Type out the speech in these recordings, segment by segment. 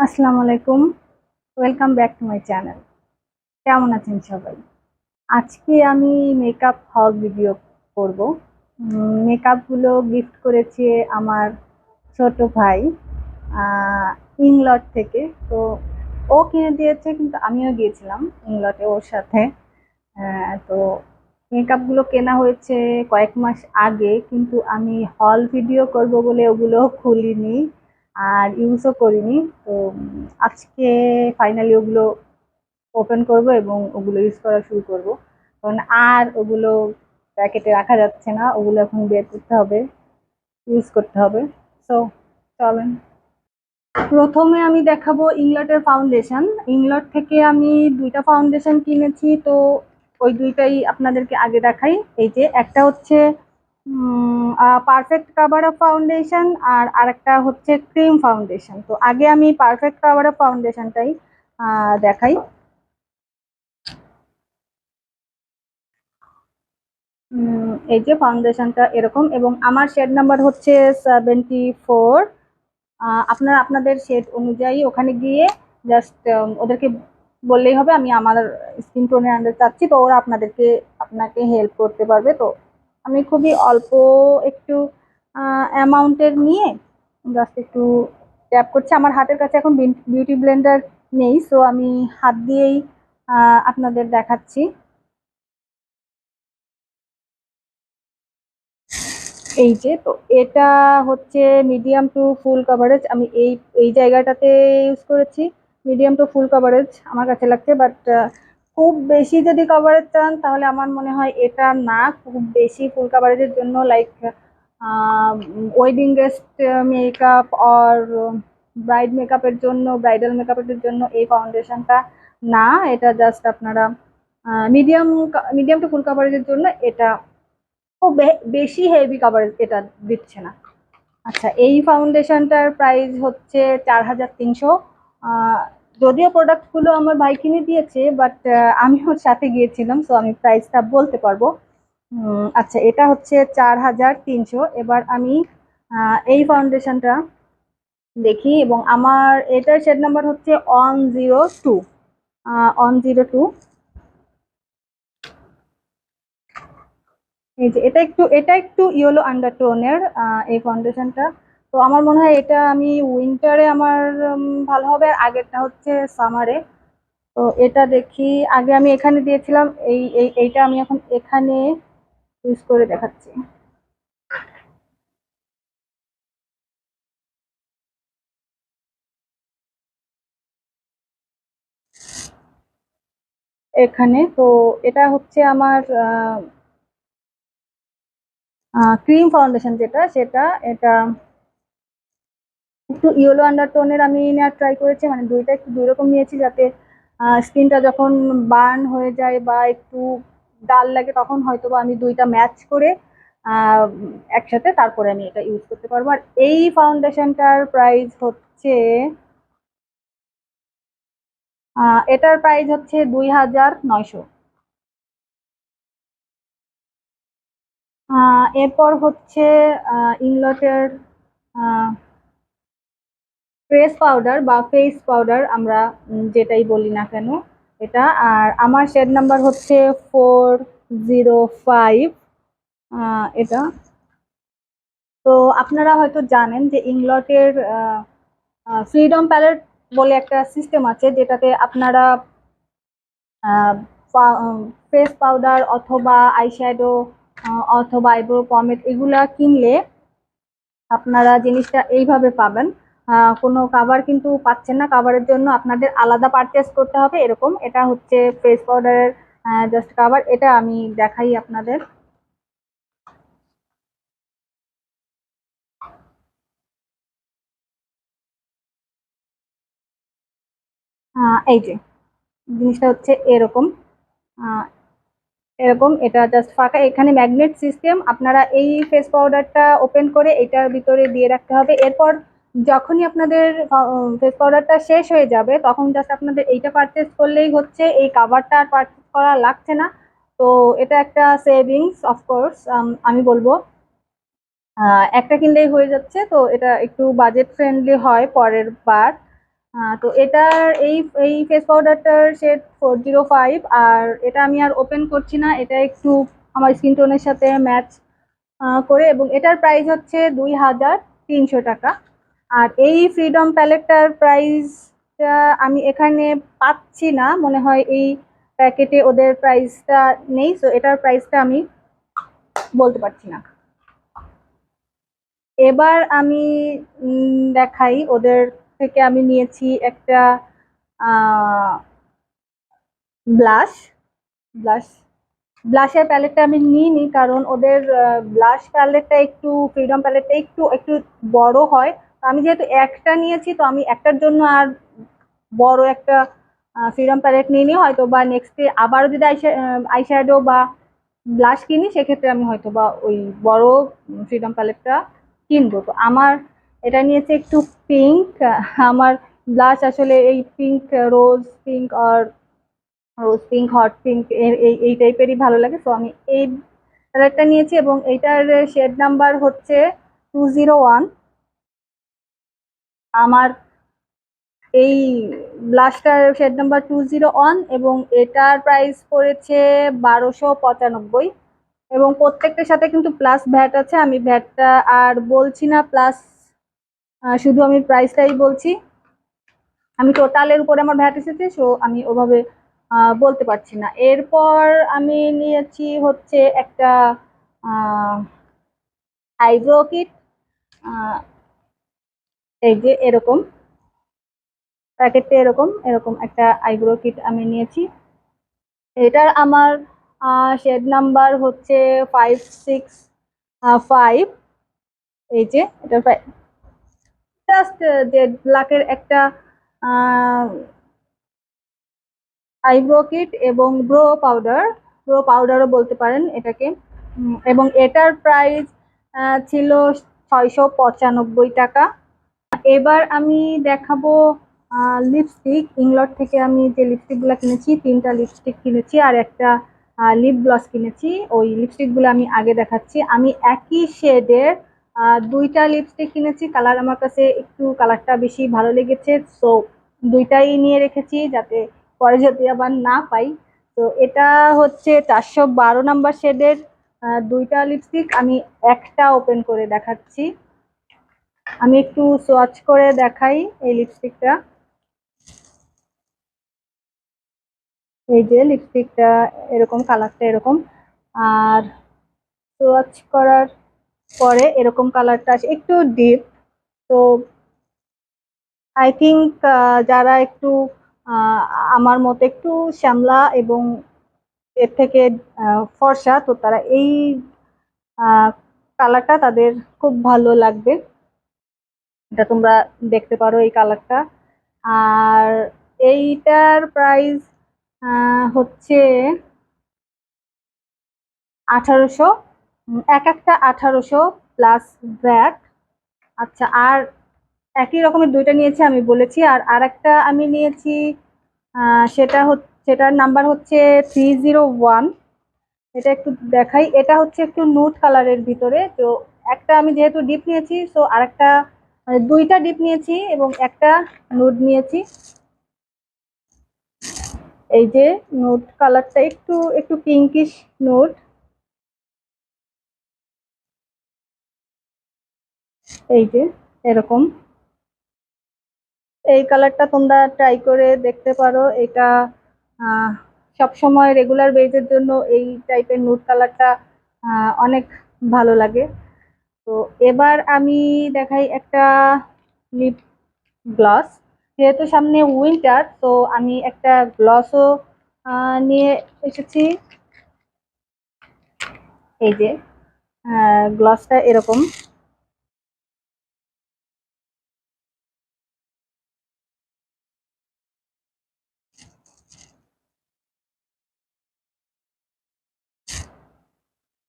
আসসালামু আলাইকুম। Welcome back to my channel. কেমন আছেন সবাই? আজকে আমি মেকআপ হল ভিডিও করব। মেকআপগুলো গিফট করেছে আমার ছোট ভাই ইংলট থেকে। তো ও কিনে দিয়েছে, কিন্তু আমিও গিয়েছিলাম ইংলটে ওর সাথে। তো মেকআপগুলো কেনা হয়েছে কয়েক মাস আগে, কিন্তু আমি হল ভিডিও করব বলে ওগুলো খুলিনি আর ইউজও করিনি। তো আজকে ফাইনালি ওগুলো ওপেন করব এবং ওগুলো ইউজ করা শুরু করব, কারণ আর ওগুলো প্যাকেটে রাখা যাচ্ছে না, ওগুলো এখন বের করতে হবে, ইউজ করতে হবে। সো চলেন, প্রথমে আমি দেখাবো ইংলটের ফাউন্ডেশন। ইংলট থেকে আমি দুইটা ফাউন্ডেশন কিনেছি, তো ওই দুইটাই আপনাদেরকে আগে দেখাই। এই যে একটা হচ্ছে পারফেক্ট কাভার আপ ফাউন্ডেশন, আর আরেকটা হচ্ছে ক্রিম ফাউন্ডেশন। তো আগে আমি পারফেক্ট কাভার আপ ফাউন্ডেশনটাই দেখাই। এই যে ফাউন্ডেশনটা এরকম, এবং আমার শেড নাম্বার হচ্ছে 74। আপনারা আপনাদের শেড অনুযায়ী ওখানে গিয়ে জাস্ট ওদেরকে বললেই হবে আমি আমার স্কিন টোনের আন্ডার চাচ্ছি, তো ওরা আপনাকে হেল্প করতে পারবে। তো আমি খুবই অল্প একটু অ্যামাউন্টের নিয়ে জাস্ট একটু ট্যাপ করছি। আমার হাতের কাছে এখন বিউটি ব্লেন্ডার নেই, সো আমি হাত দিয়েই আপনাদের দেখাচ্ছি। এই যে, তো এটা হচ্ছে মিডিয়াম টু ফুল কভারেজ। আমি এই এই জায়গাটাতে ইউজ করেছি। মিডিয়াম টু ফুল কভারেজ আমার কাছে লাগছে, বাট খুব বেশি যদি কভারেজ চান তাহলে আমার মনে হয় এটা না। খুব বেশি ফুল কভারেজের জন্য লাইক ওয়েডিং গেস্ট মেকআপ আর ব্রাইড মেকআপের জন্য, ব্রাইডাল মেকআপের জন্য এই ফাউন্ডেশনটা না। এটা জাস্ট আপনারা মিডিয়াম মিডিয়াম টু ফুল কভারেজের জন্য এটা খুব বেশি হেভি কভারেজ এটা দিচ্ছে না। আচ্ছা, এই ফাউন্ডেশনটার প্রাইস হচ্ছে 4300। যদিও প্রোডাক্টগুলো আমার ভাই কিনে দিয়েছে, বাট আমি ওর সাথে গিয়েছিলাম, সো আমি প্রাইসটা বলতে পারবো। আচ্ছা, এটা হচ্ছে 4300। এবার আমি এই ফাউন্ডেশনটা দেখি, এবং আমার এটার শেড নাম্বার হচ্ছে 102। 102। এই যে এটা একটু ইয়েলো আন্ডারটোনের এই ফাউন্ডেশনটা। তো আমার মনে হয় এটা আমি উইন্টারে আমার ভালো হবে, আর আগেরটা হচ্ছে সামারে। তো এটা দেখি, আগে আমি এখানে দিয়েছিলাম, এইটা আমি এখন এখানে ইউজ করে দেখাচ্ছি। এখানে তো এটা হচ্ছে আমার ক্রিম ফাউন্ডেশন, যেটা সেটা এটা একটু ইয়েলো আন্ডারটোনের আমি নেওয়ার ট্রাই করেছি। মানে দুইটা একটু দুই রকম নিয়েছি, যাতে স্কিনটা যখন বার্ন হয়ে যায় বা একটু ডাল লাগে, তখন হয়তো বা আমি দুইটা ম্যাচ করে আহ, একসাথে তারপরে আমি এটা ইউজ করতে পারবো। আর এই ফাউন্ডেশনটার প্রাইস হচ্ছে এটার প্রাইস হচ্ছে 2900। এরপর হচ্ছে ইংলটের ফেস পাউডার বা ফেস পাউডার, আমরা যেটাই বলি না কেন এটা। আর আমার শেড নাম্বার হচ্ছে 405। এটা তো আপনারা হয়তো জানেন যে ইংলটের ফ্রিডম প্যালেট বলে একটা সিস্টেম আছে, যেটাতে আপনারা ফেস পাউডার অথবা আইশ্যাডো অথবা আইব্রো পমেড এগুলা কিনলে আপনারা জিনিসটা এইভাবে পাবেন। কোনো কাভার কিন্তু পাচ্ছেন না, কাভারের জন্য আপনাদের আলাদা পারচেস করতে হবে। এরকম এটা হচ্ছে ফেস পাউডারের জাস্ট কাভার। এটা আমি দেখাই আপনাদের। এই যে জিনিসটা হচ্ছে এরকম। আহ, এরকম এটা জাস্ট ফাঁকা, এখানে ম্যাগনেট সিস্টেম। আপনারা এই ফেস পাউডারটা ওপেন করে এটার ভিতরে দিয়ে রাখতে হবে। এরপর যখনই আপনাদের ফেস পাউডারটা শেষ হয়ে যাবে, তখন জাস্ট আপনাদের এইটা পারচেস করলেই হচ্ছে, এই কাভারটা আর পারচেস করা লাগছে না। তো এটা একটা সেভিংস অফকোর্স, আমি বলবো একটা কিনলেই হয়ে যাচ্ছে। তো এটা একটু বাজেট ফ্রেন্ডলি হয় পরের বার। তো এটার এই এই ফেস পাউডারটার শেড 405, আর এটা আমি আর ওপেন করছি না, এটা একটু আমার স্কিন টোনের সাথে ম্যাচ করে, এবং এটার প্রাইস হচ্ছে 2300 টাকা। আর এই ফ্রিডম প্যালেটটার প্রাইসটা আমি এখানে পাচ্ছি না, মনে হয় এই প্যাকেটে ওদের প্রাইসটা নেই, তো এটার প্রাইসটা আমি বলতে পারছি না। এবার আমি দেখাই, ওদের থেকে আমি নিয়েছি একটা ব্লাশ। ব্লাশ ব্লাশের প্যালেটটা আমি নিইনি, কারণ ওদের ব্লাশ প্যালেটটা একটু, ফ্রিডম প্যালেটটা একটু একটু বড় হয়। তো আমি যেহেতু একটা নিয়েছি, তো আমি একটার জন্য আর বড় একটা ফ্রিডম প্যালেট নিয়ে নিই, হয়তো বা নেক্সট ডে আবারও যদি আইশ্যাডো বা ব্লাশ কিনি, সেক্ষেত্রে আমি হয়তো বা ওই বড় ফ্রিডম প্যালেটটা কিনবো। তো আমার এটা নিয়েছে একটু পিঙ্ক। আমার ব্লাশ আসলে এই পিঙ্ক, রোজ পিঙ্ক আর রোজ পিঙ্ক, হট পিঙ্ক এই টাইপেরই ভালো লাগে, তো আমি এই কালারটা নিয়েছি, এবং এইটার শেড নাম্বার হচ্ছে 201। আমার এই ব্লাশটার শেড নাম্বার 201, এবং এটার প্রাইস পড়েছে 1295, এবং প্রত্যেকটার সাথে কিন্তু প্লাস ভ্যাট আছে। আমি ভ্যাটটা আর বলছি না, প্লাস শুধু আমি প্রাইসটাই বলছি। আমি টোটালের উপরে আমার ভ্যাট এসেছে, সো আমি ওভাবে বলতে পারছি না। এরপর আমি নিয়েছি হচ্ছে একটা আইব্রো কিট। এই যে এরকম প্যাকেটটা, এরকম এরকম একটা আইব্রো কিট আমি নিয়েছি। এটার আমার শেড নাম্বার হচ্ছে 565। এই যে এটা জাস্ট জেড ব্ল্যাকের একটা আইব্রো কিট এবং ব্রো পাউডারও বলতে পারেন এটাকে। এবং এটার প্রাইস ছিল 695 টাকা। এবার আমি দেখাবো লিপস্টিক। ইংলট থেকে আমি যে লিপস্টিক গুলা কিনেছি, 3টা লিপস্টিক কিনেছি আর একটা লিপ গ্লস কিনেছি। ওই লিপস্টিক গুলো আমি আগে দেখাচ্ছি। আমি একই শেডের 2টা লিপস্টিক কিনেছি। কালার আমার কাছে একটু কালারটা বেশি ভালো লেগেছে, সো 2টাই নিয়ে রেখেছি, যাতে পরে যদি আবার না পাই। তো এটা হচ্ছে 412 নাম্বার শেডের 2টা লিপস্টিক। আমি একটা ওপেন করে দেখাচ্ছি। আমি একটু সোয়াচ করে দেখাই এই লিপস্টিকটা। এই যে লিপস্টিকটা এরকম, কালারটা এরকম, আর সোয়াচ করার পরে এরকম কালারটা আসে, একটু ডিপ। তো আই থিঙ্ক যারা একটু আহ, আমার মতো একটু শ্যামলা এবং এর থেকে ফর্সা, তো তারা এই কালারটা তাদের খুব ভালো লাগবে। এটা তোমরা দেখতে পারো এই কালারটা। আর এইটার প্রাইস হচ্ছে 1800। এক একটা 1800 প্লাস ভ্যাট। আচ্ছা, আর একই রকমের 2টা নিয়েছি আমি বলেছি, আর আরেকটা আমি নিয়েছি, সেটার নাম্বার হচ্ছে 301। এটা একটু দেখাই, এটা হচ্ছে একটু নুড কালারের ভিতরে। তো একটা আমি যেহেতু ডিপ নিয়েছি, সো আরেকটা, মানে 2টা ডিপ নিয়েছি এবং একটা নুড নিয়েছি। এই যে নুড কালারটা একটু একটু পিঙ্কিশ নুড। এই যে এরকম, এই কালারটা তোমরা ট্রাই করে দেখতে পারো। এটা সব সময় রেগুলার বেজের জন্য এই টাইপের নুড কালারটা অনেক ভালো লাগে। তো এবার আমি দেখাই একটা লিপ গ্লস। যেহেতু সামনে উইন্টার, তো আমি একটা গ্লসও নিয়ে এসেছি। এই যে গ্লসটা এরকম।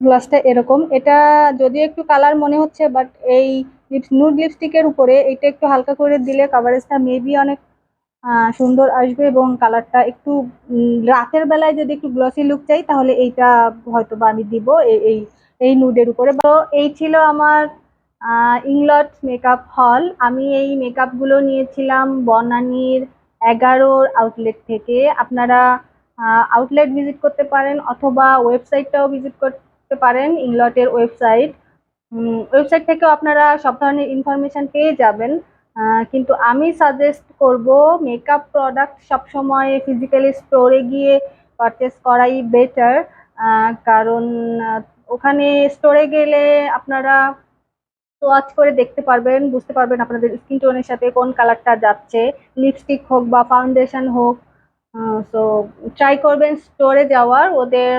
গ্লাসটা এরকম, এটা যদিও একটু কালার মনে হচ্ছে, বাট এই নুড লিপস্টিকের উপরে এটা একটু হালকা করে দিলে কাভারেজটা মেবি অনেক সুন্দর আসবে, এবং কালারটা একটু রাতের বেলায় যদি একটু গ্লসি লুক চাই, তাহলে এইটা হয়তো বা আমি দিব এই এই নুডের উপরে। তো এই ছিল আমার ইংলট মেকআপ হল। আমি এই মেকআপগুলো নিয়েছিলাম বনানীর 11 আউটলেট থেকে। আপনারা আউটলেট ভিজিট করতে পারেন অথবা ওয়েবসাইটটাও ভিজিট করতে পারেন, ইংলটের ওয়েবসাইট। ওয়েবসাইট থেকেও আপনারা সব ধরনের ইনফরমেশন পেয়ে যাবেন। কিন্তু আমি সাজেস্ট করব মেকআপ প্রোডাক্ট সবসময় ফিজিক্যালি স্টোরে গিয়ে পারচেস করাই বেটার। কারণ ওখানে স্টোরে গেলে আপনারা ওয়াচ করে দেখতে পারবেন, বুঝতে পারবেন আপনাদের স্কিন টোনের সাথে কোন কালারটা যাচ্ছে, লিপস্টিক হোক বা ফাউন্ডেশন হোক। তো ট্রাই করবেন স্টোরে যাওয়ার। ওদের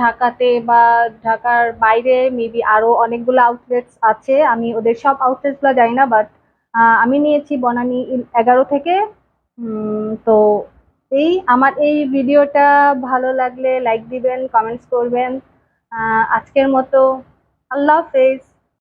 ঢাকাতে বা ঢাকার বাইরে মেবি আরো অনেকগুলো আউটলেটস আছে, আমি ওদের সব আউটলেটস গুলো জানি না, বাট আমি নিয়েছি বনানী 11 থেকে। তো আমার এই ভিডিওটা ভালো লাগলে লাইক দিবেন, কমেন্টস করবেন। আজকের মতো আল্লাহ হাফেজ।